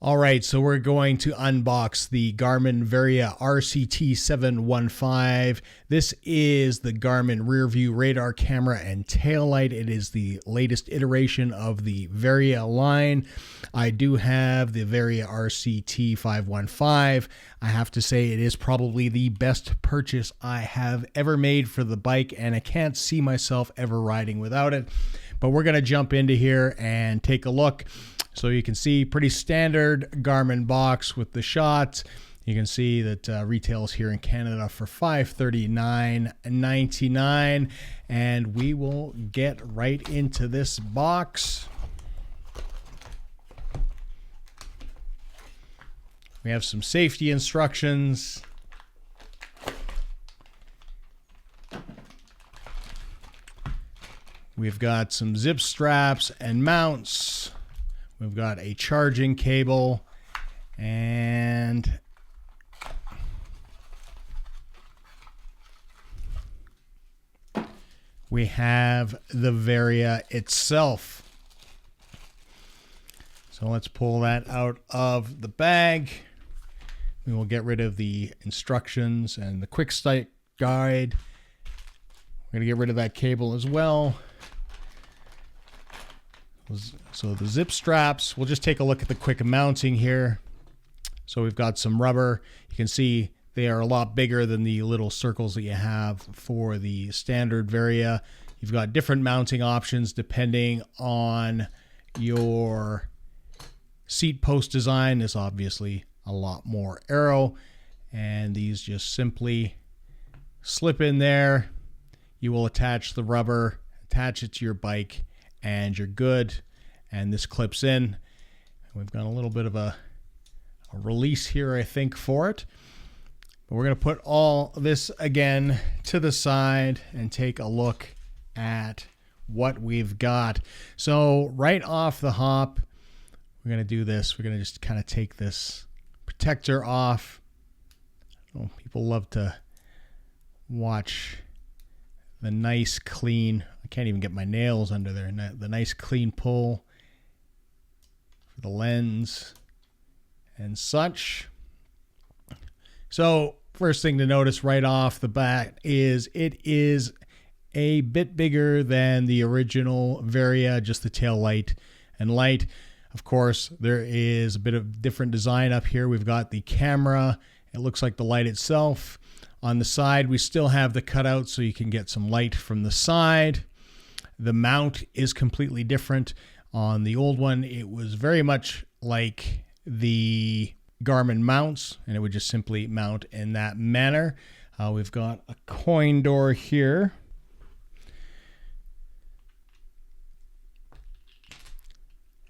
All right, so we're going to unbox the Garmin Varia RCT715. This is the Garmin rear view radar camera and tail light. It is the latest iteration of the Varia line. I do have the Varia RCT515. I have to say it is probably the best purchase I have ever made for the bike, and I can't see myself ever riding without it. But we're going to jump into here and take a look. So you can see pretty standard Garmin box with the shots. You can see that retails here in Canada for $539.99, and we will get right into this box. We have some safety instructions. We've got some zip straps and mounts. We've got a charging cable, and we have the Varia itself. So let's pull that out of the bag. We will get rid of the instructions and the quick start guide. We're going to get rid of that cable as well. So the zip straps, we'll just take a look at the quick mounting here. So we've got some rubber. You can see they are a lot bigger than the little circles that you have for the standard Varia. You've got different mounting options depending on your seat post design. There's obviously a lot more aero, and these just simply slip in there. You will attach the rubber, attach it to your bike, and you're good. And this clips in. We've got a little bit of a release here, I think, for it. But we're going to put all this again to the side and take a look at what we've got. So right off the hop, we're going to do this. We're going to just kind of take this protector off. Oh, people love to watch the nice clean, I can't even get my nails under there, the nice clean pull for the lens and such. So first thing to notice right off the bat is it is a bit bigger than the original Varia, just the tail light and light. Of course, there is a bit of different design up here. We've got the camera. It looks like the light itself. On the side, we still have the cutout so you can get some light from the side. The mount is completely different. On the old one, it was very much like the Garmin mounts, and it would just simply mount in that manner. We've got a coin door here.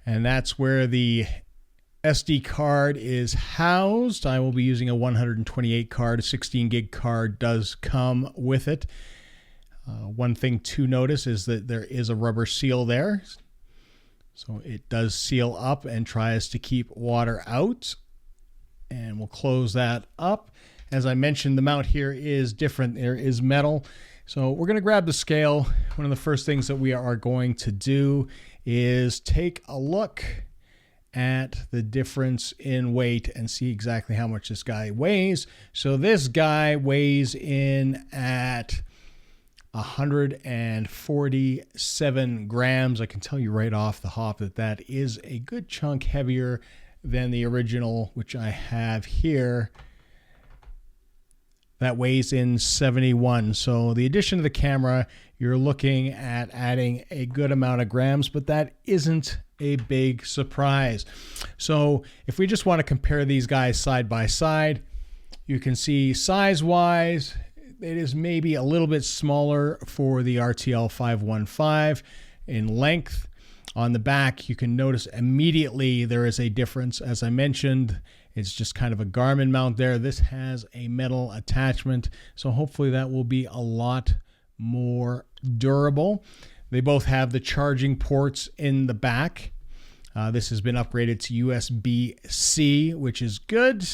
And that's where the SD card is housed. I will be using a 128 card. A 16 gig card does come with it. One thing to notice is that there is a rubber seal there. So it does seal up and tries to keep water out. And we'll close that up. As I mentioned, the mount here is different. There is metal. So we're going to grab the scale. One of the first things that we are going to do is take a look at the difference in weight and see exactly how much this guy weighs. So this guy weighs in at 147 grams. I can tell you right off the hop that that is a good chunk heavier than the original, which I have here. That weighs in 71. So the addition of the camera, you're looking at adding a good amount of grams, but that isn't a big surprise. So if we just want to compare these guys side by side, you can see size-wise, it is maybe a little bit smaller for the RTL 515 in length. On the back, you can notice immediately there is a difference. As I mentioned, it's just kind of a Garmin mount there. This has a metal attachment, so hopefully that will be a lot more durable. They both have the charging ports in the back. This has been upgraded to USB-C, which is good.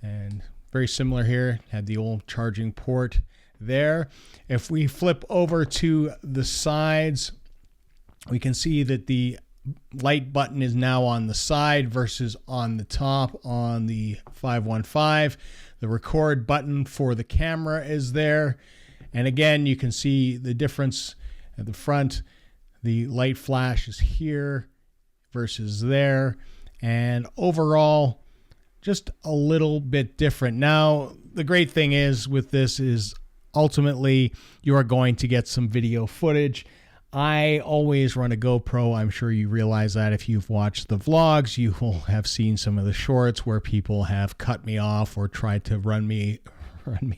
And very similar here, had the old charging port there. If we flip over to the sides, we can see that the light button is now on the side versus on the top on the 515. The record button for the camera is there. And again, you can see the difference at the front. The light flash is here versus there. And overall, just a little bit different. Now, the great thing is with this is ultimately you are going to get some video footage. I always run a GoPro. I'm sure you realize that if you've watched the vlogs, you will have seen some of the shorts where people have cut me off or tried to run me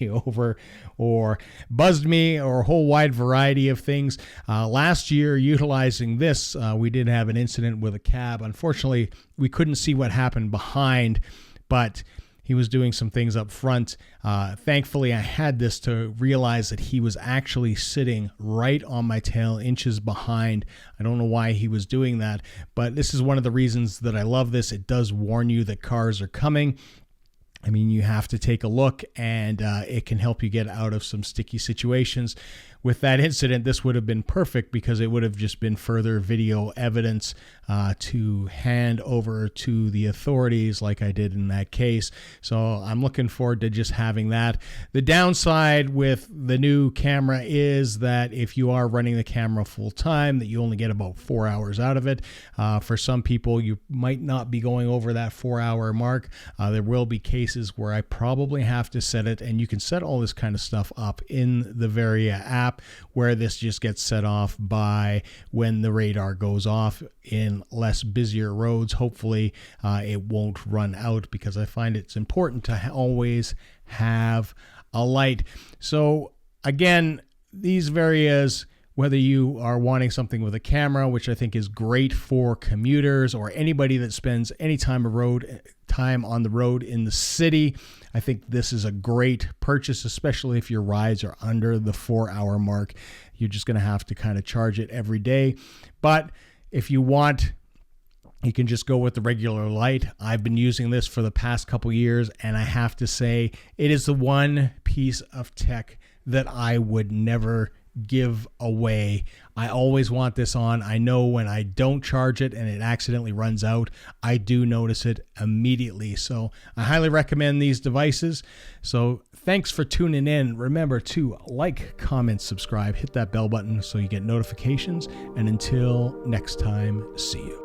over or buzzed me or a whole wide variety of things. Last year, utilizing this, we did have an incident with a cab. Unfortunately, we couldn't see what happened behind, but he was doing some things up front. Thankfully, I had this to realize that he was actually sitting right on my tail, inches behind. I don't know why he was doing that, but this is one of the reasons that I love this. It does warn you that cars are coming. I mean, you have to take a look, and it can help you get out of some sticky situations. With that incident, this would have been perfect because it would have just been further video evidence to hand over to the authorities like I did in that case. So I'm looking forward to just having that. The downside with the new camera is that if you are running the camera full time, that you only get about 4 hours out of it. For some people, you might not be going over that 4-hour mark. There will be cases where I probably have to set it, and you can set all this kind of stuff up in the Varia app, where this just gets set off by when the radar goes off in less busier roads. Hopefully it won't run out, because I find it's important to always have a light. So again, these Varias, whether you are wanting something with a camera, which I think is great for commuters or anybody that spends any time on the road in the city, I think this is a great purchase, especially if your rides are under the 4-hour mark. You're just going to have to kind of charge it every day. But if you want, you can just go with the regular light. I've been using this for the past couple years, and I have to say it is the one piece of tech that I would never give away. I always want this on. I know when I don't charge it and it accidentally runs out, I do notice it immediately. So I highly recommend these devices. So thanks for tuning in. Remember to like, comment, subscribe, hit that bell button so you get notifications. And until next time, see you.